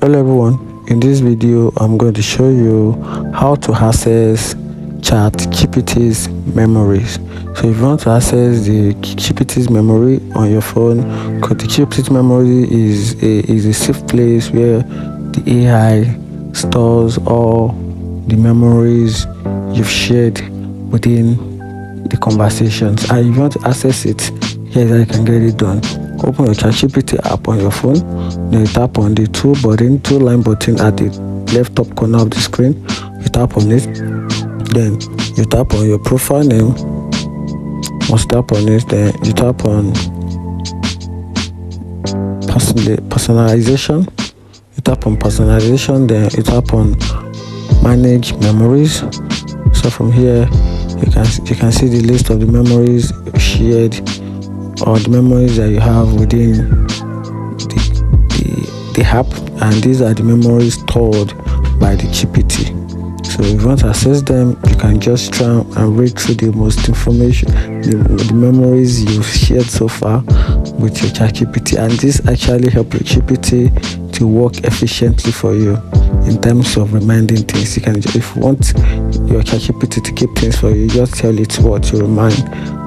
Hello everyone, in this video I'm going to show you how to access Chatgpt's memories. So if you want to access the GPT's memory on your phone, because the GPT's memory is a safe place where the AI stores all the memories you've shared within the conversations. And if you want to access it, here's how you can get it done. Open your Chatgpt app on your phone, then you tap on the two line button at the left top corner of the screen. You tap on it, then you tap on your profile name. Once you tap on it, then you tap on personalization. You tap on personalization, then you tap on manage memories. So from here you can see the list of the memories shared, or the memories that you have within the app, and these are the memories stored by the GPT. So if you want to access them, you can just try and read through the most information, the memories you've shared so far with your ChatGPT, and this actually helps your GPT to work efficiently for you in terms of reminding things. You can, if you want your ChatGPT to keep things for you, just tell it what to remind,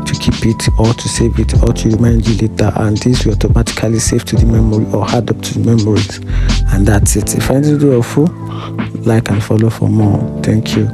to keep it or to save it or to remind you later, and this will automatically save to the memory or add up to the memories. And that's it. If I find this video helpful, like and follow for more. Thank you.